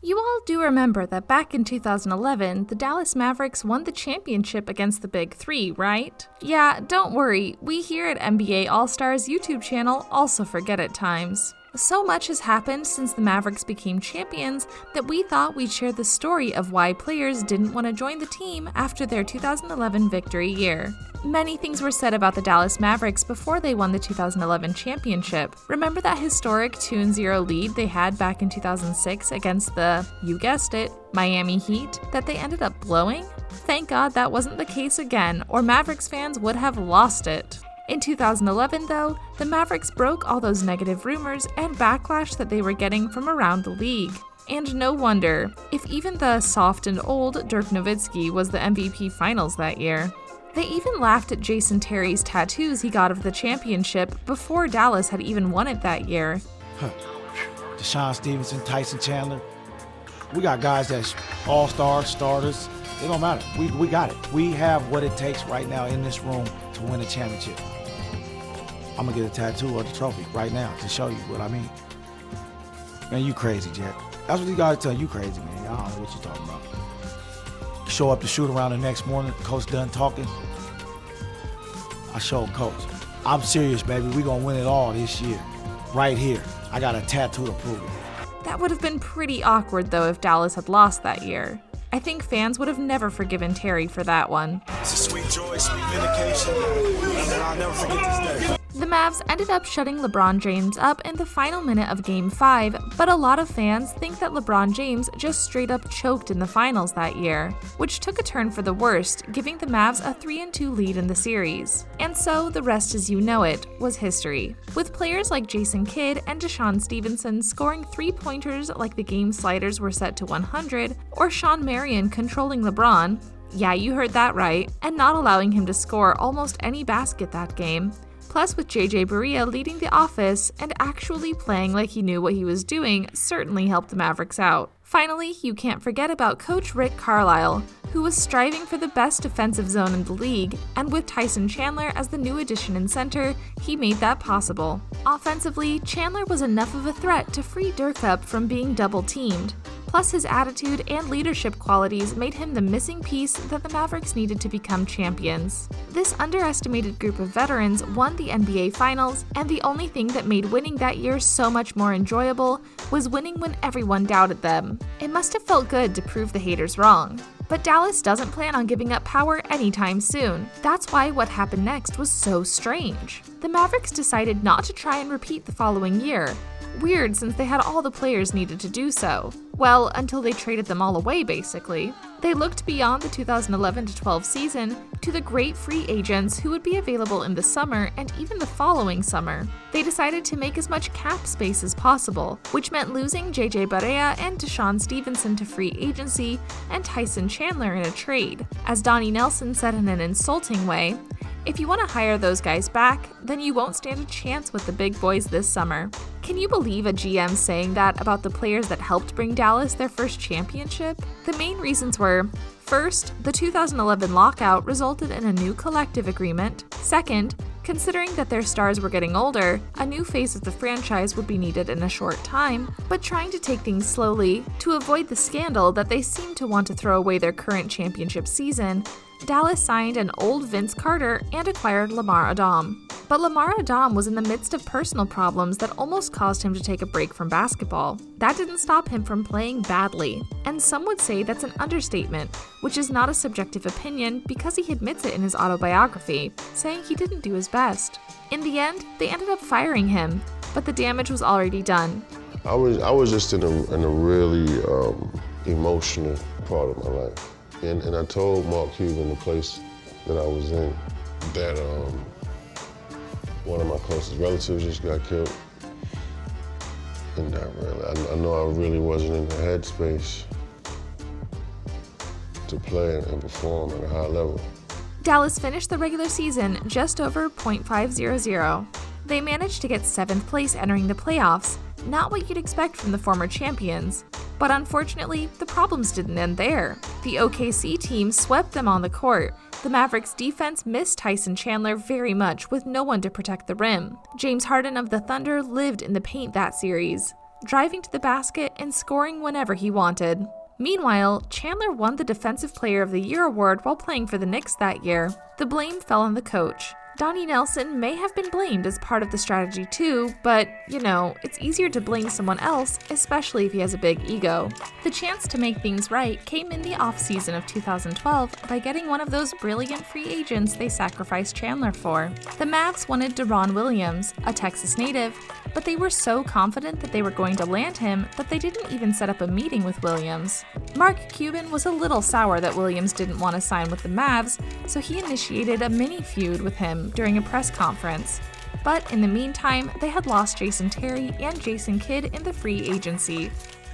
You all do remember that back in 2011, the Dallas Mavericks won the championship against the Big Three, right? Yeah, don't worry, we here at NBA All-Stars YouTube channel also forget at times. So much has happened since the Mavericks became champions that we thought we'd share the story of why players didn't want to join the team after their 2011 victory year. Many things were said about the Dallas Mavericks before they won the 2011 championship. Remember that historic 2-0 lead they had back in 2006 against the, you guessed it, Miami Heat that they ended up blowing? Thank God that wasn't the case again, or Mavericks fans would have lost it. In 2011, though, the Mavericks broke all those negative rumors and backlash that they were getting from around the league. And no wonder, if even the soft and old Dirk Nowitzki was the MVP Finals that year. They even laughed at Jason Terry's tattoos he got of the championship before Dallas had even won it that year. Deshaun Stevenson, Tyson Chandler. We got guys that's all-stars, starters. It don't matter. We got it. We have what it takes right now in this room to win a championship. I'm gonna get a tattoo of the trophy right now to show you what I mean. Man, you crazy, Jet. That's what you gotta tell you crazy, man. I don't know what you're talking about. Show up to shoot around the next morning, coach done talking. I showed coach. I'm serious, baby. We gonna win it all this year. Right here. I got a tattoo to prove it. That would have been pretty awkward, though, if Dallas had lost that year. I think fans would have never forgiven Terry for that one. It's a sweet joy, sweet vindication, and I'll never forget this day. The Mavs ended up shutting LeBron James up in the final minute of Game 5, but a lot of fans think that LeBron James just straight up choked in the finals that year, which took a turn for the worst, giving the Mavs a 3-2 lead in the series. And so, the rest as you know it was history, with players like Jason Kidd and Deshaun Stevenson scoring 3-pointers like the game sliders were set to 100, or Sean Marion controlling LeBron, yeah, you heard that right, and not allowing him to score almost any basket that game. Plus, with JJ Barea leading the office and actually playing like he knew what he was doing certainly helped the Mavericks out. Finally, you can't forget about Coach Rick Carlisle, who was striving for the best defensive zone in the league, and with Tyson Chandler as the new addition in center, he made that possible. Offensively, Chandler was enough of a threat to free Dirk up from being double-teamed. Plus, his attitude and leadership qualities made him the missing piece that the Mavericks needed to become champions. This underestimated group of veterans won the NBA Finals, and the only thing that made winning that year so much more enjoyable was winning when everyone doubted them. It must have felt good to prove the haters wrong. But Dallas doesn't plan on giving up power anytime soon. That's why what happened next was so strange. The Mavericks decided not to try and repeat the following year. Weird, since they had all the players needed to do so. Well, until they traded them all away, basically. They looked beyond the 2011-12 season to the great free agents who would be available in the summer and even the following summer. They decided to make as much cap space as possible, which meant losing JJ Barea and Deshaun Stevenson to free agency and Tyson Chandler in a trade. As Donnie Nelson said in an insulting way, "If you want to hire those guys back, then you won't stand a chance with the big boys this summer." Can you believe a GM saying that about the players that helped bring Dallas their first championship? The main reasons were, first, the 2011 lockout resulted in a new collective agreement. Second, considering that their stars were getting older, a new face of the franchise would be needed in a short time, but trying to take things slowly to avoid the scandal that they seemed to want to throw away their current championship season, Dallas signed an old Vince Carter and acquired Lamar Odom. But Lamar Odom was in the midst of personal problems that almost caused him to take a break from basketball. That didn't stop him from playing badly, and some would say that's an understatement, which is not a subjective opinion because he admits it in his autobiography, saying he didn't do his best. In the end, they ended up firing him, but the damage was already done. I was just in a really emotional part of my life. And I told Marc Cuban, the place that I was in, that one of my closest relatives just got killed. And I know I really wasn't in the headspace to play and perform at a high level. Dallas finished the regular season just over .500. They managed to get 7th place entering the playoffs, not what you'd expect from the former champions. But unfortunately, the problems didn't end there. The OKC team swept them on the court. The Mavericks' defense missed Tyson Chandler very much with no one to protect the rim. James Harden of the Thunder lived in the paint that series. driving to the basket and scoring whenever he wanted. Meanwhile, Chandler won the Defensive Player of the Year award while playing for the Knicks that year. The blame fell on the coach. Donnie Nelson may have been blamed as part of the strategy too, but, it's easier to blame someone else, especially if he has a big ego. The chance to make things right came in the offseason of 2012 by getting one of those brilliant free agents they sacrificed Chandler for. The Mavs wanted Deron Williams, a Texas native, but they were so confident that they were going to land him that they didn't even set up a meeting with Williams. Marc Cuban was a little sour that Williams didn't want to sign with the Mavs, so he initiated a mini feud with him during a press conference. But in the meantime, they had lost Jason Terry and Jason Kidd in the free agency.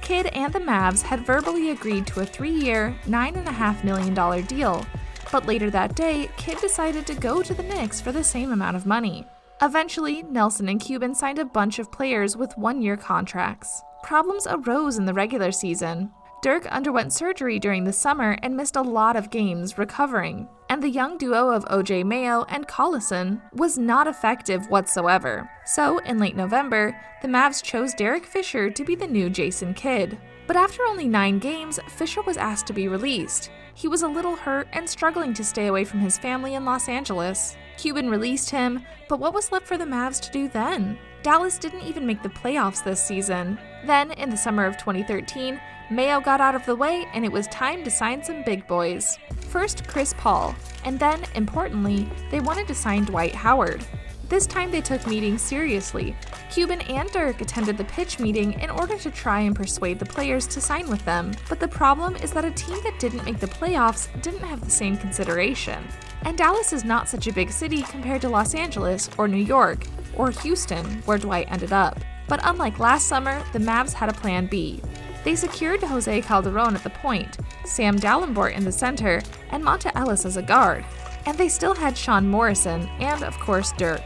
Kidd and the Mavs had verbally agreed to a 3-year, $9.5 million deal, but later that day, Kidd decided to go to the Knicks for the same amount of money. Eventually, Nelson and Cuban signed a bunch of players with 1-year contracts. Problems arose in the regular season. Dirk underwent surgery during the summer and missed a lot of games recovering, and the young duo of O.J. Mayo and Collison was not effective whatsoever. So, in late November, the Mavs chose Derek Fisher to be the new Jason Kidd. But after only 9 games, Fisher was asked to be released. He was a little hurt and struggling to stay away from his family in Los Angeles. Cuban released him, but what was left for the Mavs to do then? Dallas didn't even make the playoffs this season. Then, in the summer of 2013, Mayo got out of the way and it was time to sign some big boys. First, Chris Paul, and then, importantly, they wanted to sign Dwight Howard. This time they took meetings seriously. Cuban and Dirk attended the pitch meeting in order to try and persuade the players to sign with them, but the problem is that a team that didn't make the playoffs didn't have the same consideration. And Dallas is not such a big city compared to Los Angeles or New York, or Houston, where Dwight ended up. But unlike last summer, the Mavs had a plan B. They secured Jose Calderon at the point, Sam Dalembert in the center, and Monta Ellis as a guard. And they still had Sean Morrison and, of course, Dirk.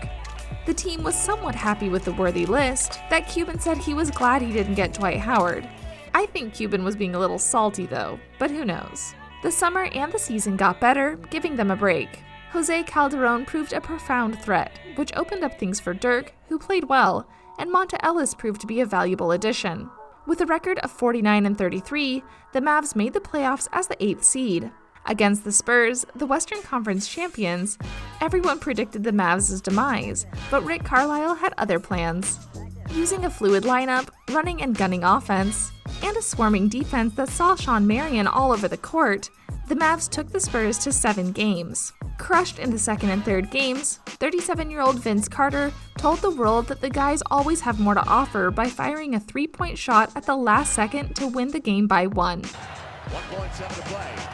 The team was somewhat happy with the worthy list. That Cuban said he was glad he didn't get Dwight Howard. I think Cuban was being a little salty though, but who knows. The summer and the season got better, giving them a break. Jose Calderon proved a profound threat, which opened up things for Dirk, who played well, and Monta Ellis proved to be a valuable addition. With a record of 49-33, the Mavs made the playoffs as the 8th seed. Against the Spurs, the Western Conference champions, everyone predicted the Mavs' demise, but Rick Carlisle had other plans. Using a fluid lineup, running and gunning offense, and a swarming defense that saw Sean Marion all over the court, the Mavs took the Spurs to 7 games. Crushed in the second and third games, 37-year-old Vince Carter told the world that the guys always have more to offer by firing a 3-point shot at the last second to win the game by 1. 1.7 to play.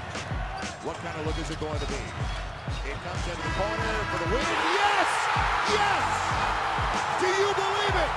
What kind of look is it going to be? It comes into the corner for the win. Yes! Yes! Do you believe it?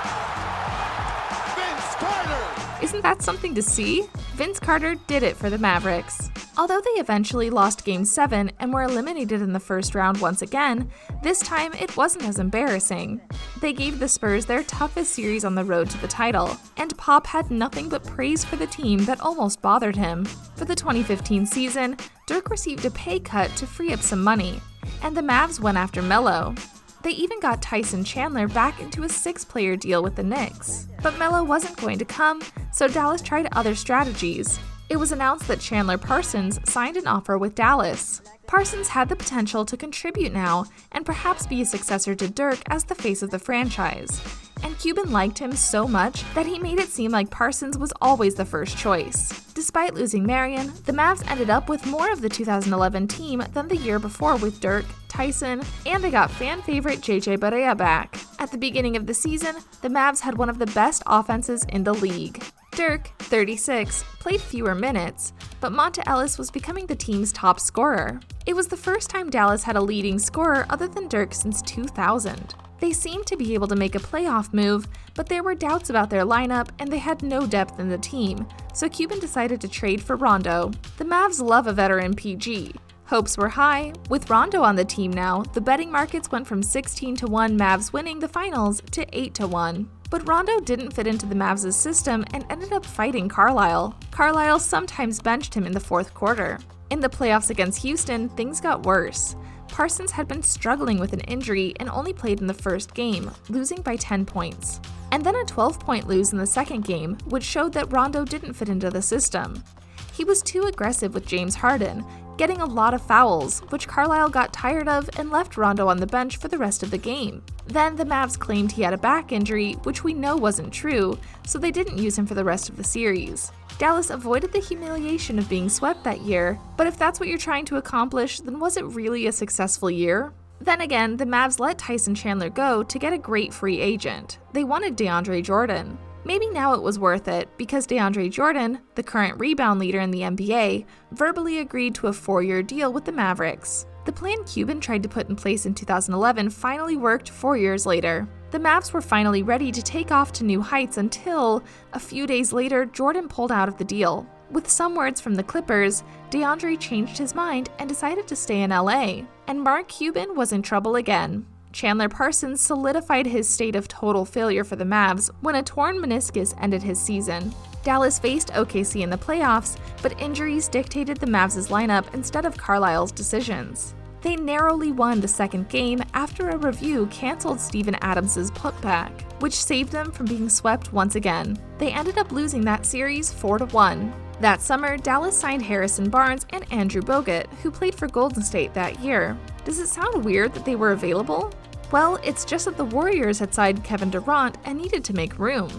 Vince Carter! Isn't that something to see? Vince Carter did it for the Mavericks. Although they eventually lost Game 7 and were eliminated in the first round once again, this time it wasn't as embarrassing. They gave the Spurs their toughest series on the road to the title, and Pop had nothing but praise for the team that almost bothered him. For the 2015 season, Dirk received a pay cut to free up some money, and the Mavs went after Melo. They even got Tyson Chandler back into a 6-player deal with the Knicks. But Melo wasn't going to come, so Dallas tried other strategies. It was announced that Chandler Parsons signed an offer with Dallas. Parsons had the potential to contribute now and perhaps be a successor to Dirk as the face of the franchise. And Cuban liked him so much that he made it seem like Parsons was always the first choice. Despite losing Marion, the Mavs ended up with more of the 2011 team than the year before with Dirk, Tyson, and they got fan favorite JJ Barea back. At the beginning of the season, the Mavs had one of the best offenses in the league. Dirk, 36, played fewer minutes, but Monta Ellis was becoming the team's top scorer. It was the first time Dallas had a leading scorer other than Dirk since 2000. They seemed to be able to make a playoff move, but there were doubts about their lineup and they had no depth in the team, so Cuban decided to trade for Rondo. The Mavs love a veteran PG. Hopes were high. With Rondo on the team now, the betting markets went from 16-1 Mavs winning the finals to 8-1. But Rondo didn't fit into the Mavs' system and ended up fighting Carlisle. Carlisle sometimes benched him in the fourth quarter. In the playoffs against Houston, things got worse. Parsons had been struggling with an injury and only played in the first game, losing by 10 points. and then a 12-point lose in the second game, which showed that Rondo didn't fit into the system. He was too aggressive with James Harden, getting a lot of fouls, which Carlisle got tired of and left Rondo on the bench for the rest of the game. Then the Mavs claimed he had a back injury, which we know wasn't true, so they didn't use him for the rest of the series. Dallas avoided the humiliation of being swept that year, but if that's what you're trying to accomplish, then was it really a successful year? Then again, the Mavs let Tyson Chandler go to get a great free agent. They wanted DeAndre Jordan. Maybe now it was worth it, because DeAndre Jordan, the current rebound leader in the NBA, verbally agreed to a 4-year deal with the Mavericks. The plan Cuban tried to put in place in 2011 finally worked 4 years later. The Mavs were finally ready to take off to new heights until, a few days later, Jordan pulled out of the deal. With some words from the Clippers, DeAndre changed his mind and decided to stay in LA. And Marc Cuban was in trouble again. Chandler Parsons solidified his state of total failure for the Mavs when a torn meniscus ended his season. Dallas faced OKC in the playoffs, but injuries dictated the Mavs' lineup instead of Carlisle's decisions. They narrowly won the second game after a review canceled Steven Adams' putback, which saved them from being swept once again. They ended up losing that series 4-1. That summer, Dallas signed Harrison Barnes and Andrew Bogut, who played for Golden State that year. Does it sound weird that they were available? Well, it's just that the Warriors had signed Kevin Durant and needed to make room.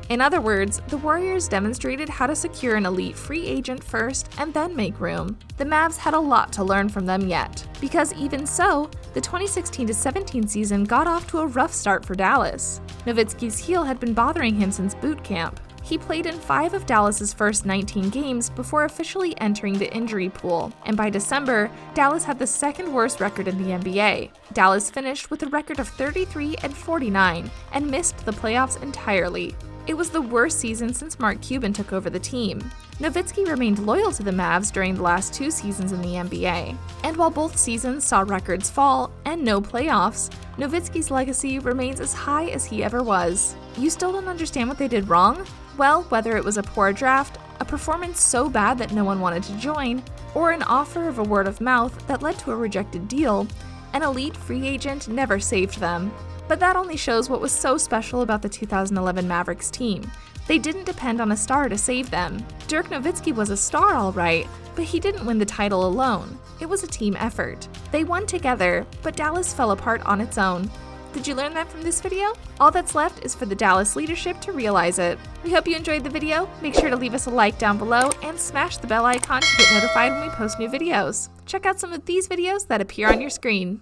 In other words, the Warriors demonstrated how to secure an elite free agent first and then make room. The Mavs had a lot to learn from them yet, because even so, the 2016-17 season got off to a rough start for Dallas. Nowitzki's heel had been bothering him since boot camp. He played in 5 of Dallas's first 19 games before officially entering the injury pool, and by December, Dallas had the second worst record in the NBA. Dallas finished with a record of 33-49 and missed the playoffs entirely. It was the worst season since Marc Cuban took over the team. Nowitzki remained loyal to the Mavs during the last 2 seasons in the NBA. And while both seasons saw records fall and no playoffs, Nowitzki's legacy remains as high as he ever was. You still don't understand what they did wrong? Well, whether it was a poor draft, a performance so bad that no one wanted to join, or an offer of a word of mouth that led to a rejected deal, an elite free agent never saved them. But that only shows what was so special about the 2011 Mavericks team. They didn't depend on a star to save them. Dirk Nowitzki was a star, all right, but he didn't win the title alone. It was a team effort. They won together, but Dallas fell apart on its own. Did you learn that from this video? All that's left is for the Dallas leadership to realize it. We hope you enjoyed the video. Make sure to leave us a like down below and smash the bell icon to get notified when we post new videos. Check out some of these videos that appear on your screen.